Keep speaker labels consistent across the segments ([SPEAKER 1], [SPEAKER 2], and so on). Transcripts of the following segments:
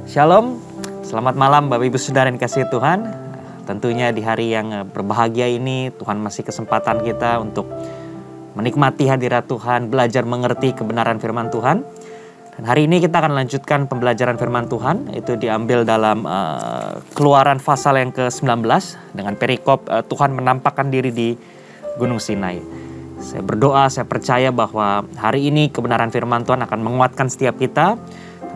[SPEAKER 1] Shalom, selamat malam Bapak Ibu Saudara yang dikasihi Tuhan. Tentunya di hari yang berbahagia ini Tuhan masih kesempatan kita untuk menikmati hadirat Tuhan, belajar mengerti kebenaran firman Tuhan. Dan hari ini kita akan lanjutkan pembelajaran firman Tuhan. Itu diambil dalam Keluaran pasal yang ke-19 dengan perikop Tuhan menampakkan diri di Gunung Sinai. Saya berdoa, saya percaya bahwa hari ini kebenaran firman Tuhan akan menguatkan setiap kita.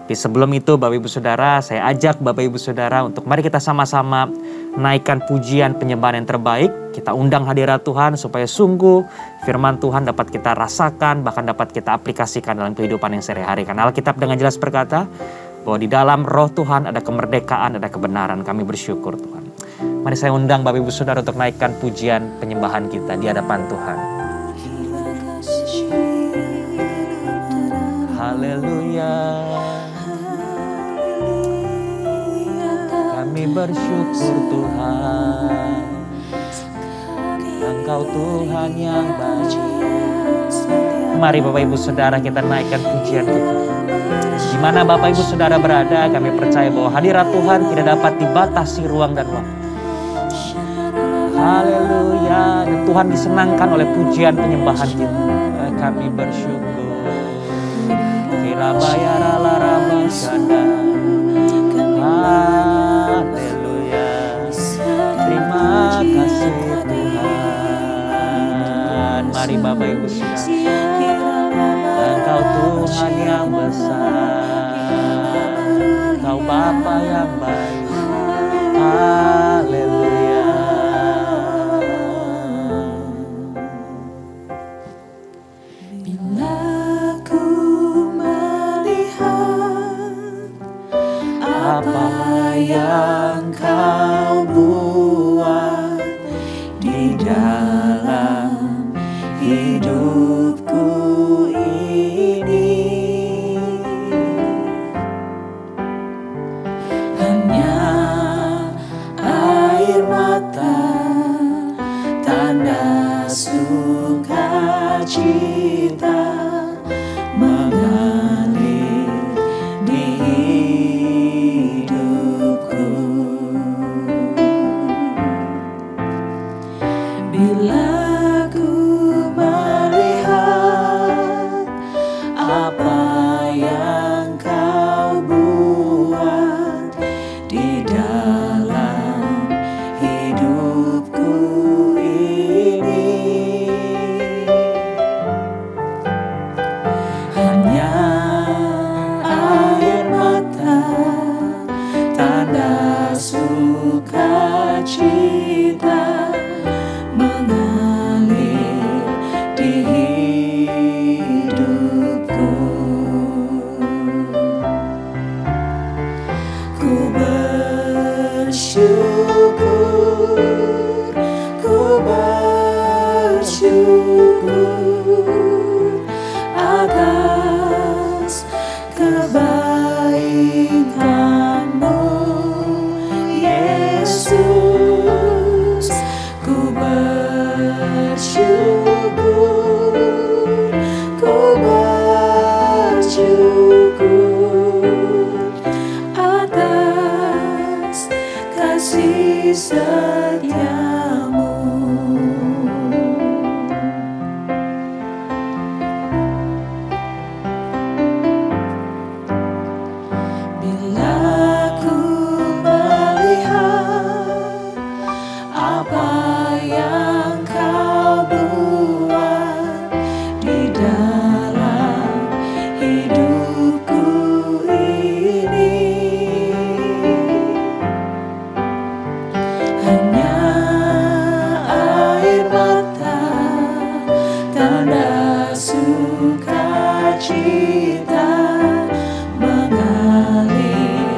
[SPEAKER 1] Tapi sebelum itu Bapak Ibu Saudara, saya ajak Bapak Ibu Saudara untuk mari kita sama-sama naikkan pujian penyembahan yang terbaik. Kita undang hadirat Tuhan supaya sungguh firman Tuhan dapat kita rasakan, bahkan dapat kita aplikasikan dalam kehidupan yang sehari-hari. Karena Alkitab dengan jelas berkata bahwa di dalam roh Tuhan ada kemerdekaan, ada kebenaran. Kami bersyukur Tuhan. Mari saya undang Bapak Ibu Saudara untuk naikkan pujian penyembahan kita di hadapan Tuhan. Haleluya. Kami bersyukur Tuhan, Engkau Tuhan yang baik. Mari Bapak Ibu Saudara kita naikkan pujian kita. Di mana Bapak Ibu Saudara berada, kami percaya bahwa hadirat Tuhan tidak dapat dibatasi ruang dan waktu. Haleluya. Dan Tuhan disenangkan oleh pujian penyembahan kita. Kami bersyukur. Kirabayara larabashanda. Haleluya. Terima kasih Tuhan. Mari Bapak Ibu Saudara, Engkau Tuhan yang besar, Engkau Bapa yang baik. Haleluya.
[SPEAKER 2] Bila ku melihat apa yang Kau buat di dalam hidupku ini, hanya air mata, tanda sukacita mengalir di hidupku. Bila ku melihat apa yang Kau buat di dalam hidupku ini, hanya air mata, tanda sukacita mengalir di hidupku. Ku bersyukur, ku bersyukur atas kebaikan-Mu, Yesus. Ku bersyukur, ku bersyukur atas kasih setia-Mu. Bila ku melihat apa yang Kau buat di dalam hidupku ini, hanya air mata, tanda sukacita mengalir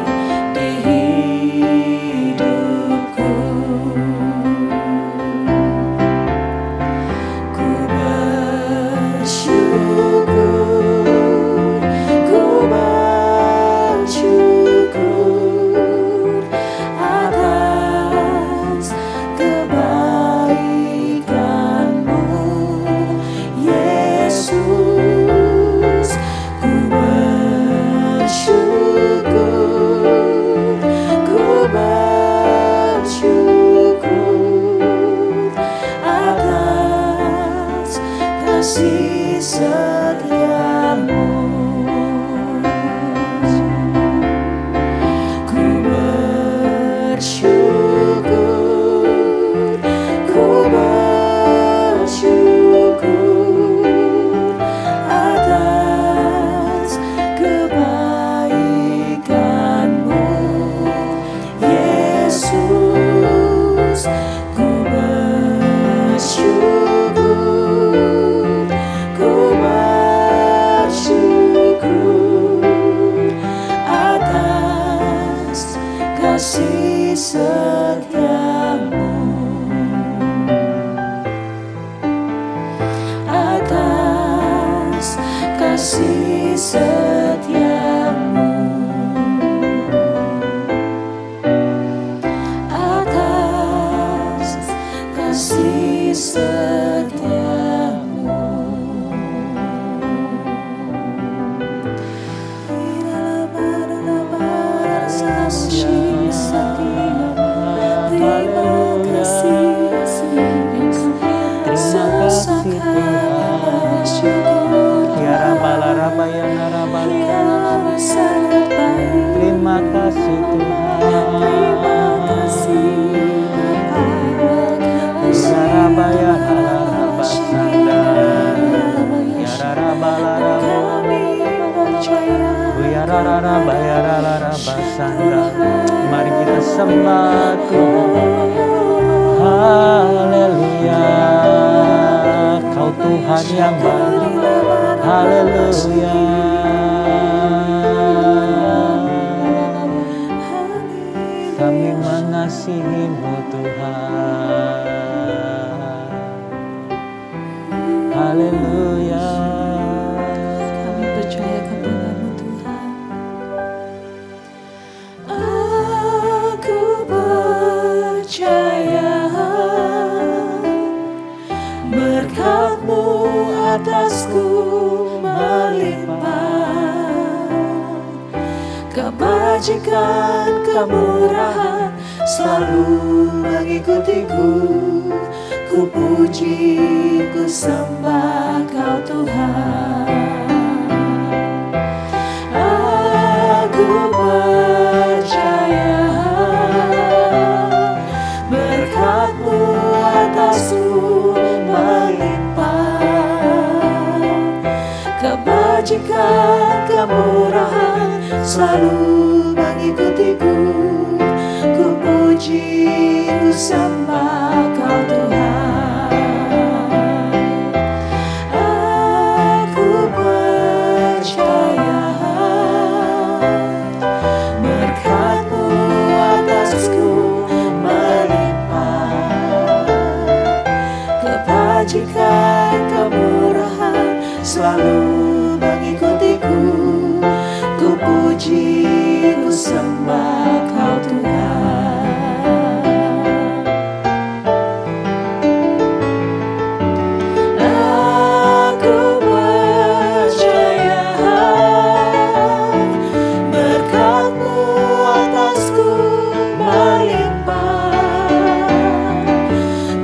[SPEAKER 1] Terima kasih Tuhan.
[SPEAKER 2] Terima kasih Bapa.
[SPEAKER 1] Mari kita sembah Tuhan. Haleluya, Kau Tuhan yang baik. Haleluya. Kami mengasihi-Mu Tuhan. Haleluya.
[SPEAKER 2] Kami percaya kepada-Mu Tuhan. Aku percaya berkat-Mu atasku melimpah, kebajikan, kemurahan selalu mengikutiku. Ku puji, ku sembah Kau Tuhan. Aku percaya berkat-Mu atasku melimpah, kebajikan, kemurahan selalu mengikutiku. Ku puji, ku sembah Kau Tuhan. Aku percaya berkat-Mu atasku melimpah, kebajikan, kemurahan selalu mengikutiku. Ku puji, ku sembah Kau Tuhan. Aku percaya berkat-Mu atasku melimpah,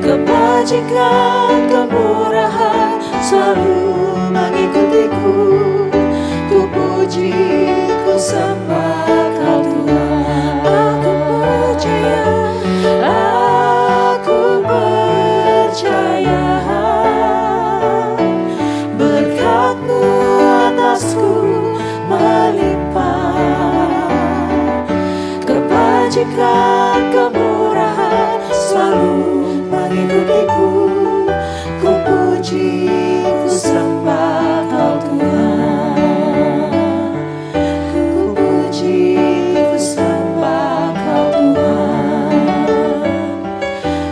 [SPEAKER 2] kebajikan, kemurahan selalu mengikutiku. Ku puji, ku sembah Kau Tuhan. Aku percaya, aku percaya berkat-Mu atasku melimpah, kebajikan, kemurahan selalu mengikutiku. Ku puji, ku sembah Kau Tuhan. Ku puji, ku sembah Kau Tuhan.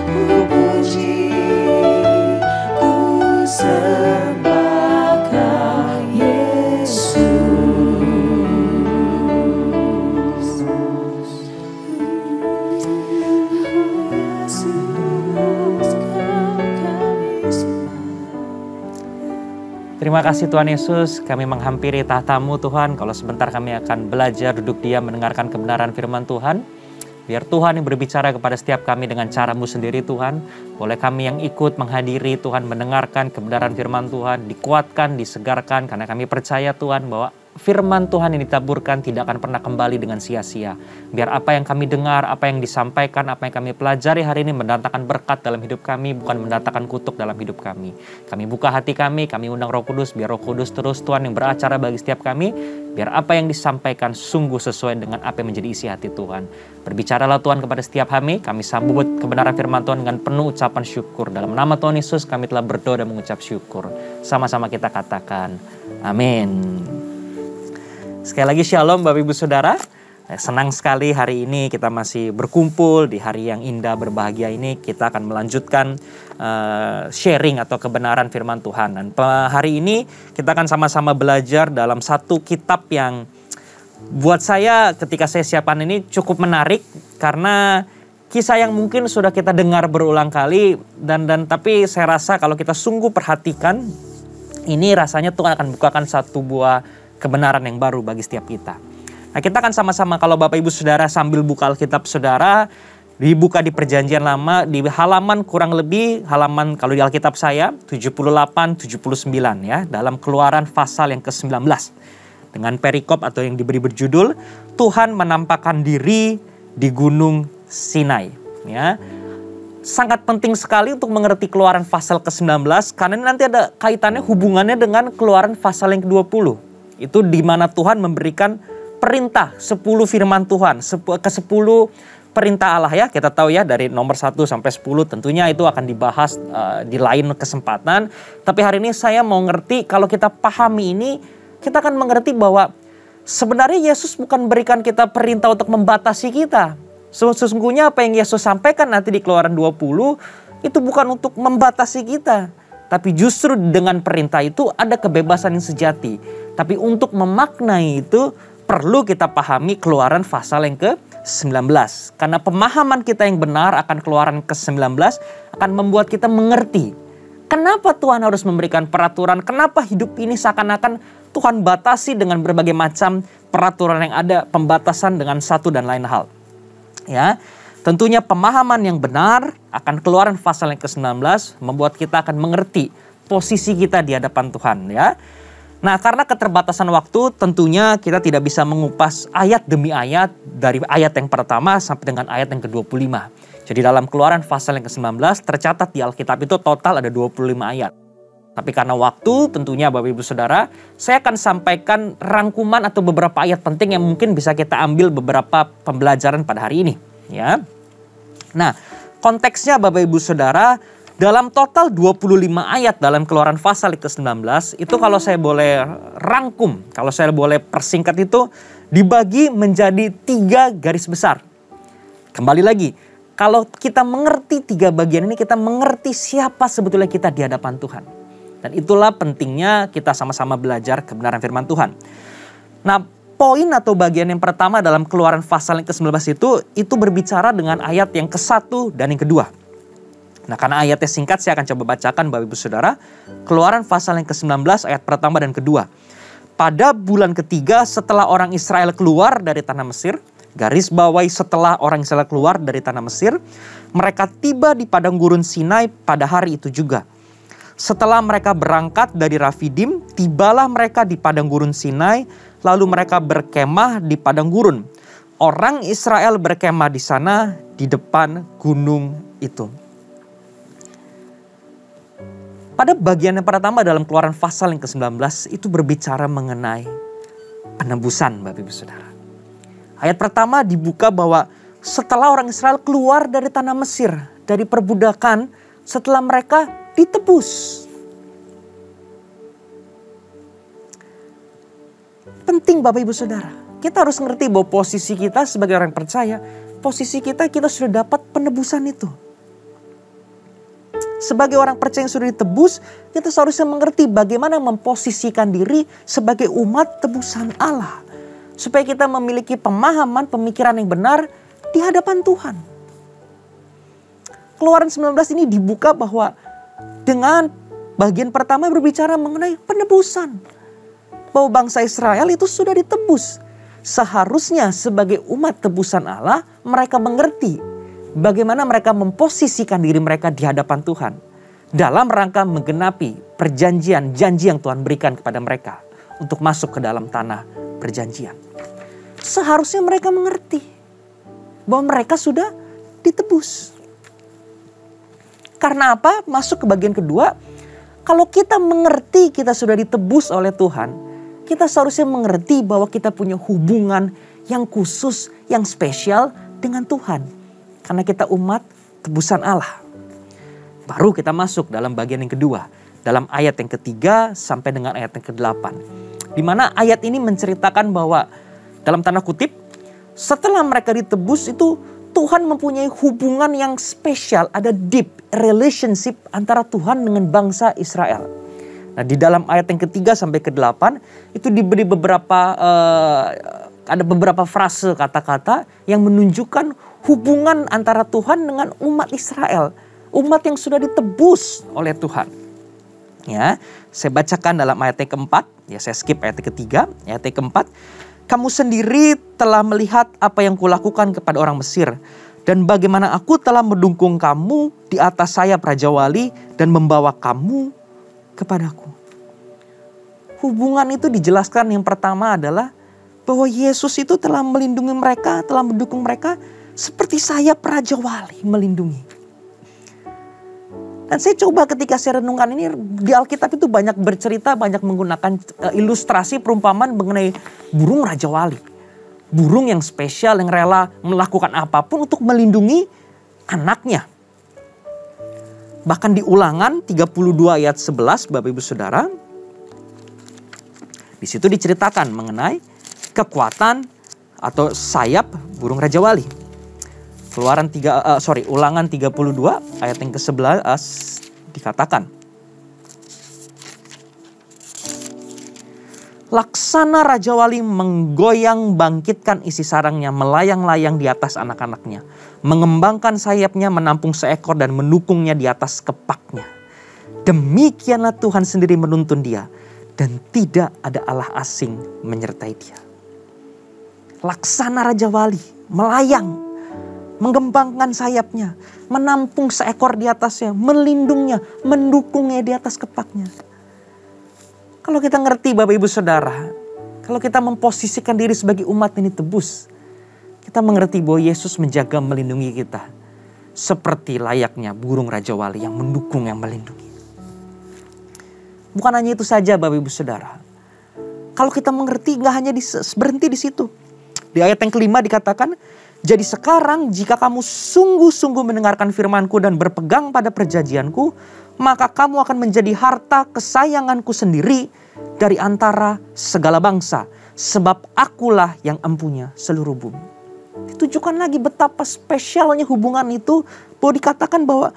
[SPEAKER 2] Ku puji, ku sembah Kau Yesus.
[SPEAKER 1] Terima kasih Tuhan Yesus, kami menghampiri tahta-Mu Tuhan. Kalau sebentar kami akan belajar duduk diam mendengarkan kebenaran firman Tuhan. Biar Tuhan yang berbicara kepada setiap kami dengan cara-Mu sendiri Tuhan. Boleh kami yang ikut menghadiri Tuhan, mendengarkan kebenaran firman Tuhan, dikuatkan, disegarkan. Karena kami percaya Tuhan bahwa firman Tuhan yang ditaburkan tidak akan pernah kembali dengan sia-sia. Biar apa yang kami dengar, apa yang disampaikan, apa yang kami pelajari hari ini mendatangkan berkat dalam hidup kami, bukan mendatangkan kutuk dalam hidup kami. Kami buka hati kami undang Roh Kudus, biar Roh Kudus terus Tuhan yang beracara bagi setiap kami. Biar apa yang disampaikan sungguh sesuai dengan apa yang menjadi isi hati Tuhan. Berbicaralah Tuhan kepada setiap kami sambut kebenaran firman Tuhan dengan penuh ucapan syukur. Dalam nama Tuhan Yesus kami telah berdoa dan mengucap syukur. Sama-sama kita katakan, amin. Sekali lagi shalom Bapak Ibu Saudara. Senang sekali hari ini kita masih berkumpul di hari yang indah berbahagia ini. Kita akan melanjutkan sharing atau kebenaran firman Tuhan. Dan hari ini kita akan sama-sama belajar dalam satu kitab yang buat saya ketika saya siapkan ini cukup menarik. Karena kisah yang mungkin sudah kita dengar berulang kali. Tapi saya rasa kalau kita sungguh perhatikan, ini rasanya Tuhan akan bukakan satu buah kebenaran yang baru bagi setiap kita. Nah, kita akan sama-sama kalau Bapak Ibu Saudara sambil buka Alkitab Saudara, dibuka di Perjanjian Lama di halaman kurang lebih halaman kalau di Alkitab saya 78-79 ya, dalam Keluaran pasal yang ke-19. dengan perikop atau yang diberi berjudul Tuhan menampakkan diri di Gunung Sinai. Ya, sangat penting sekali untuk mengerti Keluaran pasal ke-19 karena nanti ada kaitannya hubungannya dengan Keluaran pasal yang ke-20. Itu di mana Tuhan memberikan perintah 10 firman Tuhan, ke-10 perintah Allah ya. Kita tahu ya dari nomor 1 sampai 10 tentunya itu akan dibahas di lain kesempatan. Tapi hari ini saya mau ngerti, kalau kita pahami ini, kita akan mengerti bahwa sebenarnya Yesus bukan berikan kita perintah untuk membatasi kita. Sesungguhnya apa yang Yesus sampaikan nanti di Keluaran 20 itu bukan untuk membatasi kita. Tapi justru dengan perintah itu ada kebebasan yang sejati. Tapi untuk memaknai itu perlu kita pahami Keluaran pasal yang ke-19. Karena pemahaman kita yang benar akan Keluaran ke-19 akan membuat kita mengerti. Kenapa Tuhan harus memberikan peraturan? Kenapa hidup ini seakan-akan Tuhan batasi dengan berbagai macam peraturan yang ada, pembatasan dengan satu dan lain hal. Ya, tentunya pemahaman yang benar akan Keluaran pasal yang ke-19 membuat kita akan mengerti posisi kita di hadapan Tuhan ya. Nah, karena keterbatasan waktu tentunya kita tidak bisa mengupas ayat demi ayat dari ayat yang pertama sampai dengan ayat yang ke-25. Jadi dalam Keluaran pasal yang ke-19 tercatat di Alkitab itu total ada 25 ayat. Tapi karena waktu tentunya Bapak Ibu Saudara, saya akan sampaikan rangkuman atau beberapa ayat penting yang mungkin bisa kita ambil beberapa pembelajaran pada hari ini. Ya. Nah, konteksnya Bapak Ibu Saudara, dalam total 25 ayat dalam Keluaran pasal ke-19, itu kalau saya boleh rangkum, kalau saya boleh persingkat itu, dibagi menjadi 3 garis besar. Kembali lagi, kalau kita mengerti 3 bagian ini, kita mengerti siapa sebetulnya kita di hadapan Tuhan. Dan itulah pentingnya kita sama-sama belajar kebenaran firman Tuhan. Nah, poin atau bagian yang pertama dalam Keluaran pasal yang ke-19 itu berbicara dengan ayat yang ke-1 dan yang kedua. Nah, karena ayatnya singkat, saya akan coba bacakan Bapak Ibu Saudara. Keluaran pasal yang ke-19 ayat pertama dan kedua. Pada bulan ketiga setelah orang Israel keluar dari tanah Mesir, garis bawahi setelah orang Israel keluar dari tanah Mesir, mereka tiba di padang gurun Sinai pada hari itu juga. Setelah mereka berangkat dari Rafidim, tibalah mereka di padang gurun Sinai, lalu mereka berkemah di padang gurun. Orang Israel berkemah di sana di depan gunung itu. Pada bagian yang pertama dalam Keluaran pasal yang ke-19 itu berbicara mengenai penebusan Bapak Ibu Saudara. Ayat pertama dibuka bahwa setelah orang Israel keluar dari tanah Mesir, dari perbudakan, setelah mereka ditebus. Penting Bapak Ibu Saudara, kita harus ngerti bahwa posisi kita sebagai orang percaya, posisi kita sudah dapat penebusan itu. Sebagai orang percaya yang sudah ditebus, kita seharusnya mengerti bagaimana memposisikan diri sebagai umat tebusan Allah. Supaya kita memiliki pemahaman, pemikiran yang benar di hadapan Tuhan. Keluaran 19 ini dibuka bahwa dengan bagian pertama berbicara mengenai penebusan. Bahwa bangsa Israel itu sudah ditebus. Seharusnya sebagai umat tebusan Allah, mereka mengerti bagaimana mereka memposisikan diri mereka di hadapan Tuhan. Dalam rangka menggenapi perjanjian, janji yang Tuhan berikan kepada mereka. Untuk masuk ke dalam tanah perjanjian. Seharusnya mereka mengerti bahwa mereka sudah ditebus. Karena apa? Masuk ke bagian kedua. Kalau kita mengerti kita sudah ditebus oleh Tuhan, kita seharusnya mengerti bahwa kita punya hubungan yang khusus, yang spesial dengan Tuhan. Karena kita umat tebusan Allah. Baru kita masuk dalam bagian yang kedua. Dalam ayat yang ketiga sampai dengan ayat yang ke-8. Di mana ayat ini menceritakan bahwa dalam tanda kutip, setelah mereka ditebus itu Tuhan mempunyai hubungan yang spesial, ada deep relationship antara Tuhan dengan bangsa Israel. Nah, di dalam ayat yang ketiga sampai ke-8 itu diberi ada beberapa frase kata-kata yang menunjukkan hubungan antara Tuhan dengan umat Israel, umat yang sudah ditebus oleh Tuhan. Ya, saya bacakan dalam ayat yang keempat, ya saya skip ayat yang ketiga, ayat yang keempat. Kamu sendiri telah melihat apa yang kulakukan kepada orang Mesir. Dan bagaimana aku telah mendungkung kamu di atas sayap Raja Wali dan membawa kamu kepadaku. Hubungan itu dijelaskan yang pertama adalah bahwa Yesus itu telah melindungi mereka, telah mendukung mereka seperti sayap Raja Wali melindungi. Dan saya coba ketika saya renungkan ini, di Alkitab itu banyak bercerita, banyak menggunakan ilustrasi perumpamaan mengenai burung Raja Wali. Burung yang spesial, yang rela melakukan apapun untuk melindungi anaknya. Bahkan di Ulangan 32 ayat 11, Bapak Ibu Saudara, di situ diceritakan mengenai kekuatan atau sayap burung Raja Wali. Ulangan 32 ayat yang ke-11 dikatakan, laksana Raja Wali menggoyang bangkitkan isi sarangnya, melayang-layang di atas anak-anaknya, mengembangkan sayapnya, menampung seekor dan mendukungnya di atas kepaknya. Demikianlah Tuhan sendiri menuntun dia, dan tidak ada Allah asing menyertai dia. Laksana Raja Wali melayang, mengembangkan sayapnya, menampung seekor di atasnya, melindungnya, mendukungnya di atas kepaknya. Kalau kita ngerti Bapak Ibu Saudara, kalau kita memposisikan diri sebagai umat ini tebus, kita mengerti bahwa Yesus menjaga melindungi kita. Seperti layaknya burung Raja Wali yang mendukung, yang melindungi. Bukan hanya itu saja Bapak Ibu Saudara. Kalau kita mengerti gak hanya berhenti di situ. Di ayat yang kelima dikatakan, jadi sekarang jika kamu sungguh-sungguh mendengarkan firman-Ku dan berpegang pada perjanjian-Ku, maka kamu akan menjadi harta kesayangan-Ku sendiri dari antara segala bangsa. Sebab akulah yang empunya seluruh bumi. Ditujukan lagi betapa spesialnya hubungan itu, bahwa dikatakan bahwa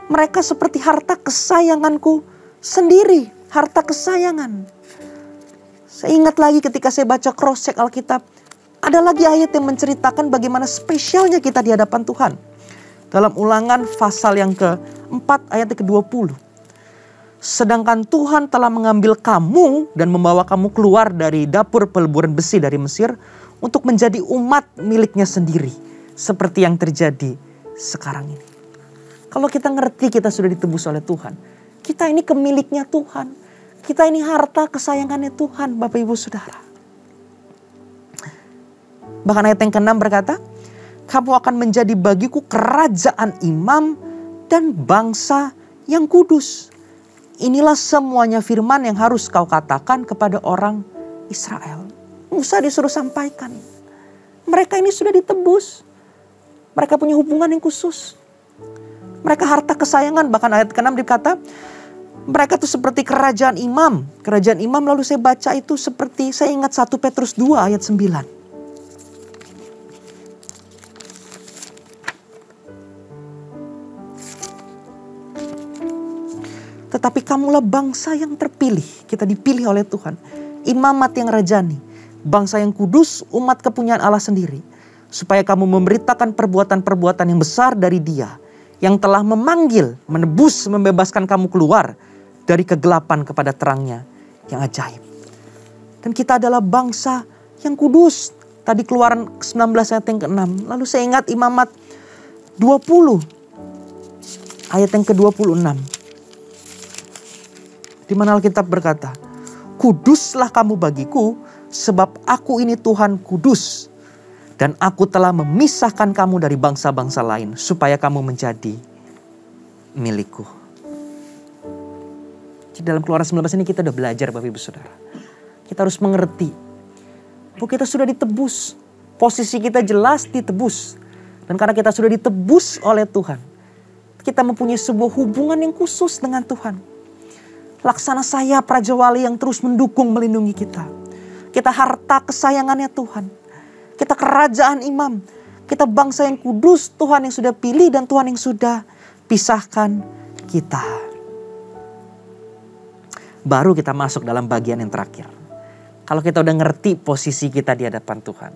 [SPEAKER 1] mereka seperti harta kesayangan-Ku sendiri. Harta kesayangan. Saya ingat lagi ketika saya baca cross-check Alkitab, ada lagi ayat yang menceritakan bagaimana spesialnya kita di hadapan Tuhan. Dalam Ulangan pasal yang ke-4 ayat ke-20. Sedangkan Tuhan telah mengambil kamu dan membawa kamu keluar dari dapur peleburan besi dari Mesir untuk menjadi umat miliknya sendiri. Seperti yang terjadi sekarang ini. Kalau kita ngerti kita sudah ditebus oleh Tuhan. Kita ini kemiliknya Tuhan. Kita ini harta kesayangannya Tuhan, Bapak Ibu Saudara. Bahkan ayat yang ke-6 berkata, kamu akan menjadi bagiku kerajaan imam dan bangsa yang kudus. Inilah semuanya firman yang harus kau katakan kepada orang Israel. Musa disuruh sampaikan. Mereka ini sudah ditebus. Mereka punya hubungan yang khusus. Mereka harta kesayangan. Bahkan ayat ke-6 dikata, mereka tuh seperti kerajaan imam. Kerajaan imam lalu saya baca itu seperti, saya ingat 1 Petrus 2 ayat 9. Tetapi kamulah bangsa yang terpilih. Kita dipilih oleh Tuhan. Imamat yang rajani. Bangsa yang kudus, umat kepunyaan Allah sendiri. Supaya kamu memberitakan perbuatan-perbuatan yang besar dari Dia. Yang telah memanggil, menebus, membebaskan kamu keluar dari kegelapan kepada terangnya yang ajaib. Dan kita adalah bangsa yang kudus. Tadi Keluaran 19 ayat yang ke-6. Lalu saya ingat Imamat 20 ayat yang ke-26. Di mana Alkitab berkata, kuduslah kamu bagiku sebab aku ini Tuhan kudus. Dan aku telah memisahkan kamu dari bangsa-bangsa lain supaya kamu menjadi milikku. Jadi dalam Keluaran 19 ini kita udah belajar Bapak Ibu Saudara. Kita harus mengerti bahwa kita sudah ditebus. Posisi kita jelas ditebus. Dan karena kita sudah ditebus oleh Tuhan, kita mempunyai sebuah hubungan yang khusus dengan Tuhan. Laksana sayap Raja Wali yang terus mendukung, melindungi kita. Kita harta kesayangannya Tuhan. Kita kerajaan imam. Kita bangsa yang kudus, Tuhan yang sudah pilih dan Tuhan yang sudah pisahkan kita. Baru kita masuk dalam bagian yang terakhir. Kalau kita udah ngerti posisi kita di hadapan Tuhan.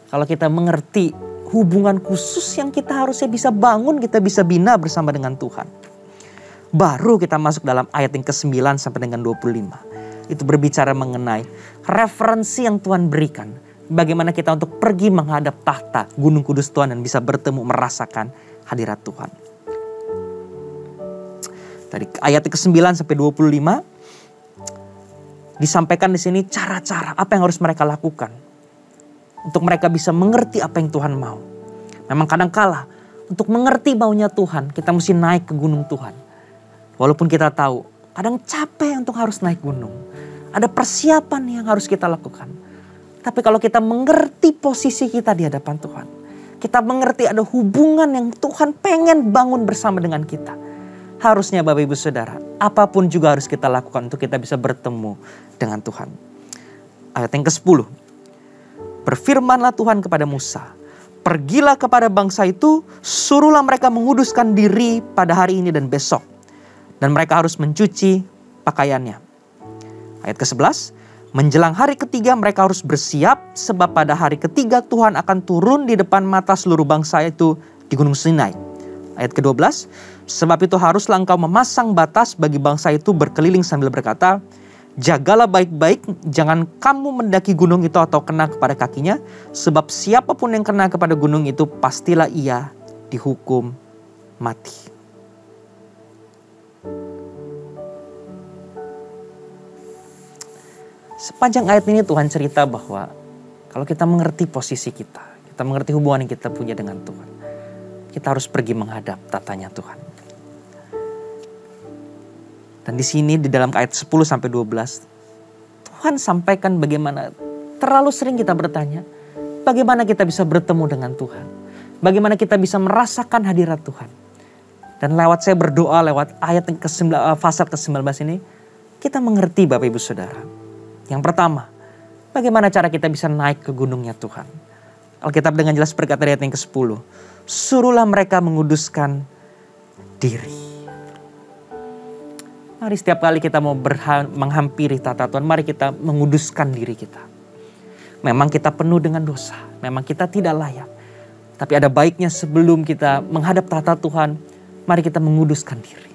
[SPEAKER 1] Kalau kita mengerti hubungan khusus yang kita harusnya bisa bangun, kita bisa bina bersama dengan Tuhan. Baru kita masuk dalam ayat yang ke-9 sampai dengan 25. Itu berbicara mengenai referensi yang Tuhan berikan. Bagaimana kita untuk pergi menghadap tahta Gunung Kudus Tuhan dan bisa bertemu, merasakan hadirat Tuhan. Dari ayat ke-9 sampai 25. disampaikan di sini cara-cara apa yang harus mereka lakukan untuk mereka bisa mengerti apa yang Tuhan mau. Memang kadang-kala untuk mengerti maunya Tuhan, kita mesti naik ke gunung Tuhan. Walaupun kita tahu kadang capek untuk harus naik gunung. Ada persiapan yang harus kita lakukan. Tapi kalau kita mengerti posisi kita di hadapan Tuhan, kita mengerti ada hubungan yang Tuhan pengen bangun bersama dengan kita. Harusnya Bapak Ibu Saudara, apapun juga harus kita lakukan untuk kita bisa bertemu dengan Tuhan. Ayat yang ke-10. Berfirmanlah Tuhan kepada Musa, pergilah kepada bangsa itu, suruhlah mereka menguduskan diri pada hari ini dan besok. Dan mereka harus mencuci pakaiannya. Ayat ke-11. Menjelang hari ketiga mereka harus bersiap, sebab pada hari ketiga Tuhan akan turun di depan mata seluruh bangsa itu di Gunung Sinai. Ayat ke-12. Sebab itu haruslah engkau memasang batas bagi bangsa itu berkeliling sambil berkata, jagalah baik-baik, jangan kamu mendaki gunung itu atau kena kepada kakinya, sebab siapapun yang kena kepada gunung itu pastilah ia dihukum mati. Sepanjang ayat ini Tuhan cerita bahwa kalau kita mengerti posisi kita mengerti hubungan yang kita punya dengan Tuhan, kita harus pergi menghadap tatanya Tuhan. Dan di sini di dalam ayat 10 sampai 12 Tuhan sampaikan bagaimana terlalu sering kita bertanya, bagaimana kita bisa bertemu dengan Tuhan? Bagaimana kita bisa merasakan hadirat Tuhan? Dan lewat saya berdoa lewat ayat yang pasal ke-19 ini, kita mengerti Bapak Ibu Saudara. Yang pertama, bagaimana cara kita bisa naik ke gunungnya Tuhan? Alkitab dengan jelas berkata di ayat yang ke-10, suruhlah mereka menguduskan diri. Mari setiap kali kita mau menghampiri tata Tuhan, mari kita menguduskan diri kita. Memang kita penuh dengan dosa, memang kita tidak layak. Tapi ada baiknya sebelum kita menghadap tata Tuhan, mari kita menguduskan diri.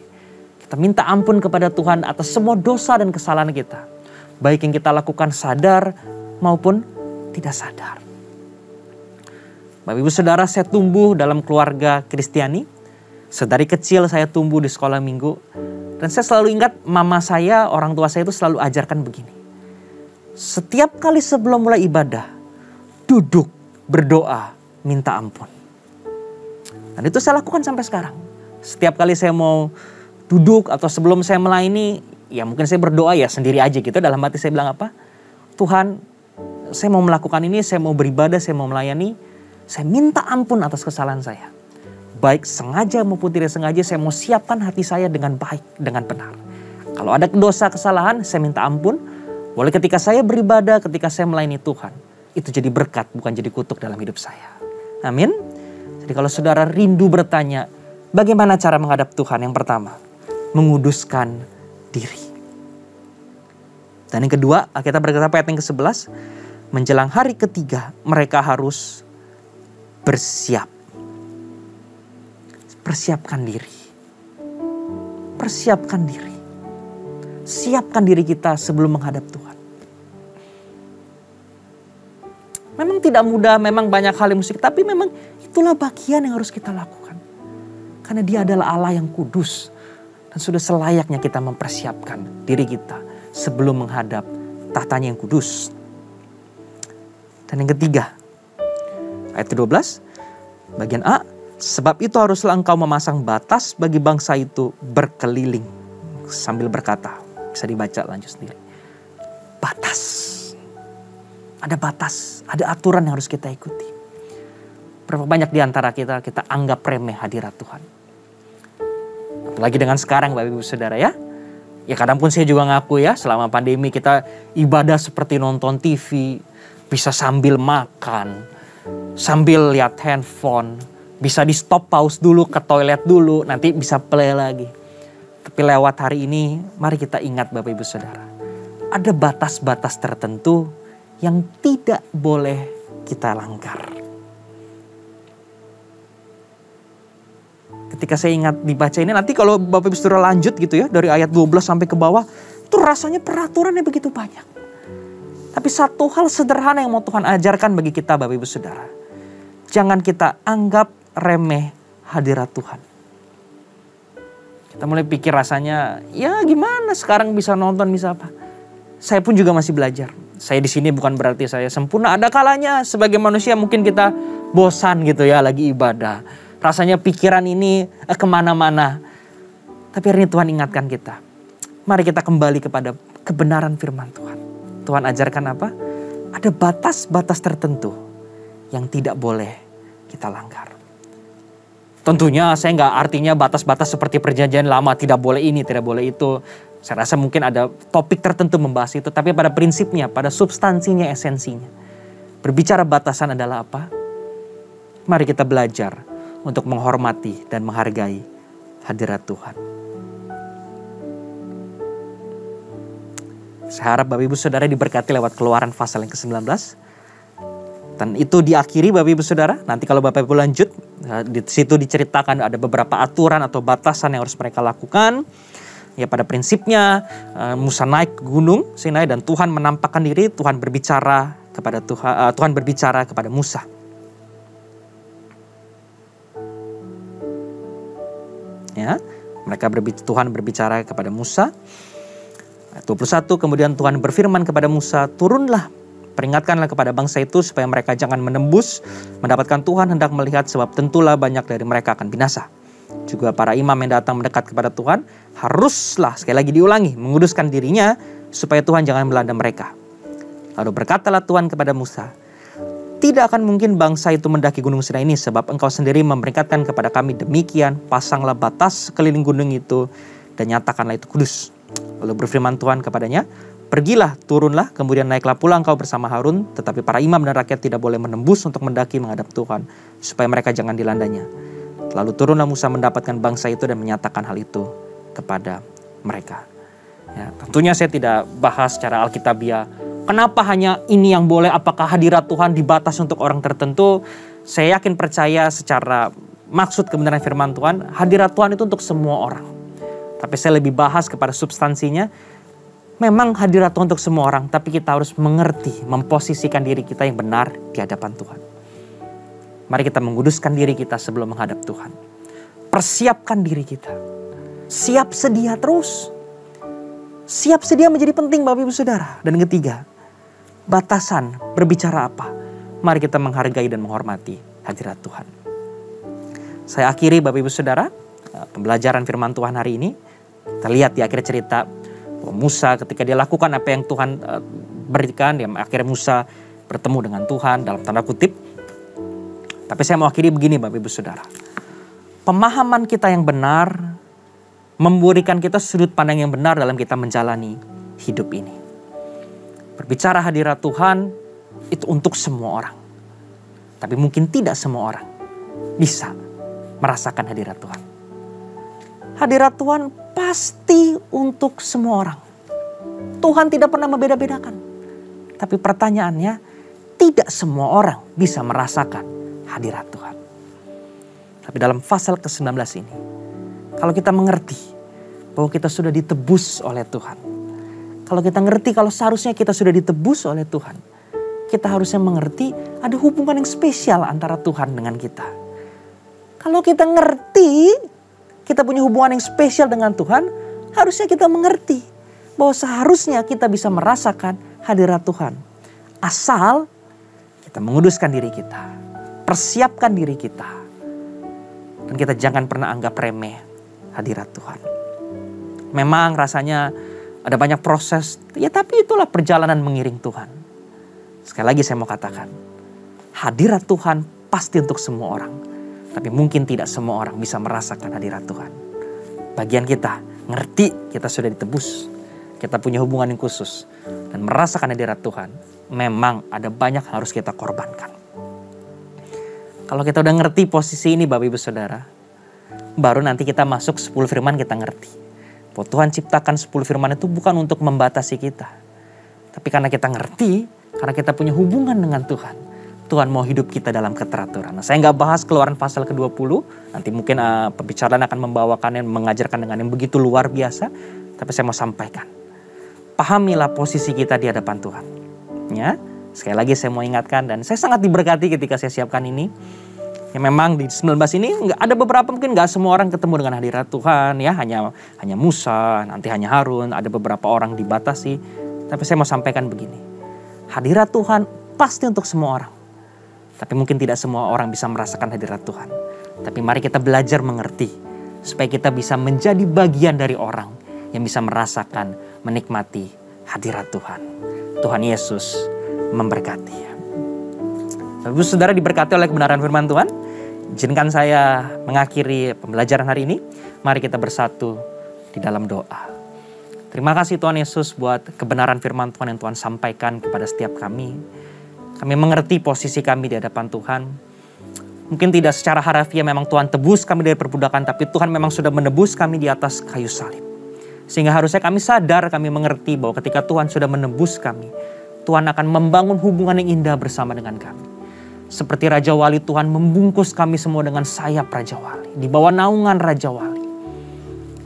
[SPEAKER 1] Kita minta ampun kepada Tuhan atas semua dosa dan kesalahan kita. Baik yang kita lakukan sadar maupun tidak sadar. Bapak Ibu Saudara, saya tumbuh dalam keluarga Kristiani. Sedari kecil saya tumbuh di sekolah minggu. Dan saya selalu ingat mama saya, orang tua saya itu selalu ajarkan begini. Setiap kali sebelum mulai ibadah, duduk, berdoa, minta ampun. Dan itu saya lakukan sampai sekarang. Setiap kali saya mau duduk atau sebelum saya melayani, ya mungkin saya berdoa ya sendiri aja gitu. Dalam hati saya bilang apa? Tuhan, saya mau melakukan ini, saya mau beribadah, saya mau melayani. Saya minta ampun atas kesalahan saya. Baik sengaja maupun tidak sengaja, saya mau siapkan hati saya dengan baik, dengan benar. Kalau ada dosa kesalahan, saya minta ampun. Boleh ketika saya beribadah, ketika saya melayani Tuhan, itu jadi berkat, bukan jadi kutuk dalam hidup saya. Amin. Jadi kalau saudara rindu bertanya, bagaimana cara menghadap Tuhan? Yang pertama, menguduskan diri. Dan yang kedua, Alkitab berkata ayat yang ke-11, menjelang hari ketiga mereka harus bersiap. Persiapkan diri. Persiapkan diri. Siapkan diri kita sebelum menghadap Tuhan. Memang tidak mudah, memang banyak hal yang mesti, tapi memang itulah bagian yang harus kita lakukan. Karena Dia adalah Allah yang kudus. Dan sudah selayaknya kita mempersiapkan diri kita sebelum menghadap tahtanya yang kudus. Dan yang ketiga, ayat ke-12, bagian A, sebab itu haruslah engkau memasang batas bagi bangsa itu berkeliling. Sambil berkata, bisa dibaca lanjut sendiri. Batas. Ada batas, ada aturan yang harus kita ikuti. Berapa banyak di antara kita anggap remeh hadirat Tuhan. Apalagi dengan sekarang Bapak Ibu Saudara ya. Ya kadang pun saya juga ngaku ya, selama pandemi kita ibadah seperti nonton TV. Bisa sambil makan, sambil lihat handphone. Bisa di stop, pause dulu, ke toilet dulu, nanti bisa play lagi. Tapi lewat hari ini, mari kita ingat Bapak Ibu Saudara. Ada batas-batas tertentu yang tidak boleh kita langgar. Ketika saya ingat dibaca ini, nanti kalau Bapak Ibu Saudara lanjut gitu ya, dari ayat 12 sampai ke bawah, itu rasanya peraturannya begitu banyak. Tapi satu hal sederhana yang mau Tuhan ajarkan bagi kita Bapak Ibu Saudara. Jangan kita anggap remeh hadirat Tuhan. Kita mulai pikir rasanya, ya gimana sekarang bisa nonton, bisa apa. Saya pun juga masih belajar. Saya di sini bukan berarti saya sempurna. Ada kalanya sebagai manusia mungkin kita bosan gitu ya lagi ibadah. Rasanya pikiran ini kemana-mana. Tapi hari ini Tuhan ingatkan kita. Mari kita kembali kepada kebenaran firman Tuhan. Tuhan ajarkan apa? Ada batas-batas tertentu yang tidak boleh kita langgar. Tentunya saya nggak artinya batas-batas seperti perjanjian lama, tidak boleh ini, tidak boleh itu. Saya rasa mungkin ada topik tertentu membahas itu, tapi pada prinsipnya, pada substansinya, esensinya. Berbicara batasan adalah apa? Mari kita belajar untuk menghormati dan menghargai hadirat Tuhan. Saya harap Bapak Ibu Saudara diberkati lewat Keluaran pasal yang ke-19. Dan itu diakhiri Bapak Ibu Saudara. Nanti kalau Bapak Ibu lanjut, di situ diceritakan ada beberapa aturan atau batasan yang harus mereka lakukan. Ya pada prinsipnya Musa naik ke gunung Sinai dan Tuhan menampakkan diri, Tuhan berbicara kepada Musa. Ya, Tuhan berbicara kepada Musa. 21 kemudian Tuhan berfirman kepada Musa, turunlah, peringatkanlah kepada bangsa itu supaya mereka jangan menembus, mendapatkan Tuhan hendak melihat sebab tentulah banyak dari mereka akan binasa. Juga para imam yang datang mendekat kepada Tuhan haruslah, sekali lagi diulangi, menguduskan dirinya supaya Tuhan jangan melanda mereka. Lalu berkatalah Tuhan kepada Musa, tidak akan mungkin bangsa itu mendaki gunung Sinai ini sebab engkau sendiri memperingatkan kepada kami demikian, pasanglah batas sekeliling gunung itu dan nyatakanlah itu kudus. Lalu berfirman Tuhan kepadanya, pergilah, turunlah, kemudian naiklah pula engkau bersama Harun, tetapi para imam dan rakyat tidak boleh menembus untuk mendaki menghadap Tuhan, supaya mereka jangan dilandanya. Lalu turunlah Musa mendapatkan bangsa itu dan menyatakan hal itu kepada mereka. Ya, tentunya saya tidak bahas secara alkitabiah, kenapa hanya ini yang boleh, apakah hadirat Tuhan dibatas untuk orang tertentu. Saya yakin percaya secara maksud kebenaran firman Tuhan, hadirat Tuhan itu untuk semua orang. Tapi saya lebih bahas kepada substansinya. Memang hadirat Tuhan untuk semua orang, tapi kita harus mengerti, memposisikan diri kita yang benar di hadapan Tuhan. Mari kita menguduskan diri kita sebelum menghadap Tuhan. Persiapkan diri kita. Siap sedia terus. Siap sedia menjadi penting Bapak Ibu Saudara. Dan ketiga, batasan berbicara apa? Mari kita menghargai dan menghormati hadirat Tuhan. Saya akhiri Bapak Ibu Saudara, pembelajaran firman Tuhan hari ini. Kita lihat di akhir cerita Musa ketika dia lakukan apa yang Tuhan berikan, dia akhirnya Musa bertemu dengan Tuhan dalam tanda kutip. Tapi saya mau akhiri begini Bapak Ibu Saudara. Pemahaman kita yang benar memberikan kita sudut pandang yang benar dalam kita menjalani hidup ini. Berbicara hadirat Tuhan itu untuk semua orang. Tapi mungkin tidak semua orang bisa merasakan hadirat Tuhan. Hadirat Tuhan pasti untuk semua orang. Tuhan tidak pernah membeda-bedakan. Tapi pertanyaannya, tidak semua orang bisa merasakan hadirat Tuhan. Tapi dalam pasal ke-19 ini, kalau kita mengerti bahwa kita sudah ditebus oleh Tuhan. Kalau kita ngerti kalau seharusnya kita sudah ditebus oleh Tuhan. Kita harusnya mengerti ada hubungan yang spesial antara Tuhan dengan kita. Kalau kita ngerti kita punya hubungan yang spesial dengan Tuhan, harusnya kita mengerti bahwa seharusnya kita bisa merasakan hadirat Tuhan. Asal kita menguduskan diri kita, persiapkan diri kita, dan kita jangan pernah anggap remeh hadirat Tuhan. Memang rasanya ada banyak proses, ya tapi itulah perjalanan mengiring Tuhan. Sekali lagi saya mau katakan, hadirat Tuhan pasti untuk semua orang. Tapi mungkin tidak semua orang bisa merasakan hadirat Tuhan. Bagian kita, ngerti kita sudah ditebus. Kita punya hubungan yang khusus. Dan merasakan hadirat Tuhan, memang ada banyak yang harus kita korbankan. Kalau kita udah ngerti posisi ini Bapak Ibu Saudara, baru nanti kita masuk 10 firman kita ngerti. Bahwa Tuhan ciptakan 10 firman itu bukan untuk membatasi kita. Tapi karena kita ngerti, karena kita punya hubungan dengan Tuhan. Tuhan mau hidup kita dalam keteraturan. Nah, saya nggak bahas Keluaran pasal ke-20. Nanti mungkin pembicaraan akan membawakan yang mengajarkan dengan yang begitu luar biasa. Tapi saya mau sampaikan. Pahamilah posisi kita di hadapan Tuhan. Ya, sekali lagi saya mau ingatkan dan saya sangat diberkati ketika saya siapkan ini. Ya memang di 19 ini nggak ada beberapa mungkin nggak semua orang ketemu dengan hadirat Tuhan. Ya hanya Musa, nanti hanya Harun. Ada beberapa orang dibatasi. Tapi saya mau sampaikan begini. Hadirat Tuhan pasti untuk semua orang. Tapi mungkin tidak semua orang bisa merasakan hadirat Tuhan. Tapi mari kita belajar mengerti. Supaya kita bisa menjadi bagian dari orang yang bisa merasakan, menikmati hadirat Tuhan. Tuhan Yesus memberkati. Ibu saudara diberkati oleh kebenaran firman Tuhan. Izinkan saya mengakhiri pembelajaran hari ini. Mari kita bersatu di dalam doa. Terima kasih Tuhan Yesus buat kebenaran firman Tuhan yang Tuhan sampaikan kepada setiap kami. Kami mengerti posisi kami di hadapan Tuhan. Mungkin tidak secara harafiah memang Tuhan tebus kami dari perbudakan, tapi Tuhan memang sudah menebus kami di atas kayu salib. Sehingga harusnya kami sadar, kami mengerti bahwa ketika Tuhan sudah menebus kami, Tuhan akan membangun hubungan yang indah bersama dengan kami. Seperti Raja Wali, Tuhan membungkus kami semua dengan sayap Raja Wali, di bawah naungan Raja Wali.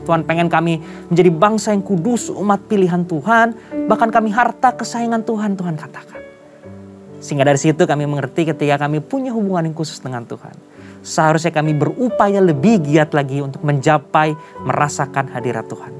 [SPEAKER 1] Tuhan pengen kami menjadi bangsa yang kudus, umat pilihan Tuhan, bahkan kami harta kesayangan Tuhan, Tuhan katakan. Sehingga dari situ kami mengerti ketika kami punya hubungan yang khusus dengan Tuhan. Seharusnya kami berupaya lebih giat lagi untuk mencapai, merasakan hadirat Tuhan.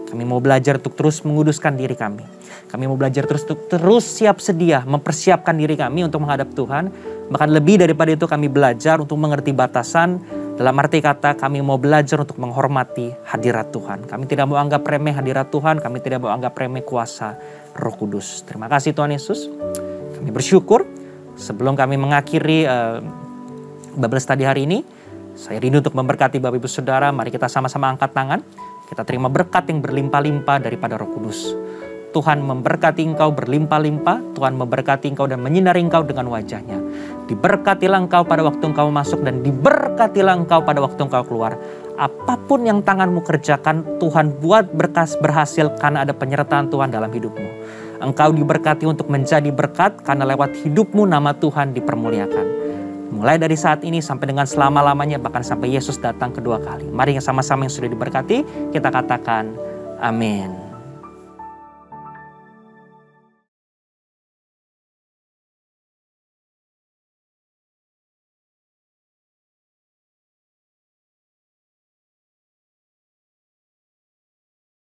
[SPEAKER 1] Kami mau belajar untuk terus menguduskan diri kami. Kami mau belajar terus siap sedia mempersiapkan diri kami untuk menghadap Tuhan. Bahkan lebih daripada itu kami belajar untuk mengerti batasan. Dalam arti kata kami mau belajar untuk menghormati hadirat Tuhan. Kami tidak mau anggap remeh hadirat Tuhan. Kami tidak mau anggap remeh kuasa Roh Kudus. Terima kasih Tuhan Yesus. Kami bersyukur sebelum kami mengakhiri Bible Study hari ini. Saya rindu untuk memberkati Bapak Ibu Saudara. Mari kita sama-sama angkat tangan. Kita terima berkat yang berlimpah-limpah daripada Roh Kudus. Tuhan memberkati engkau berlimpah-limpah. Tuhan memberkati engkau dan menyinari engkau dengan wajahnya. Diberkatilah engkau pada waktu engkau masuk dan diberkatilah engkau pada waktu engkau keluar. Apapun yang tanganmu kerjakan, Tuhan buat berhasil karena ada penyertaan Tuhan dalam hidupmu. Engkau diberkati untuk menjadi berkat karena lewat hidupmu nama Tuhan dipermuliakan. Mulai dari saat ini sampai dengan selama-lamanya, bahkan sampai Yesus datang kedua kali. Mari sama-sama yang sudah diberkati, kita katakan amin.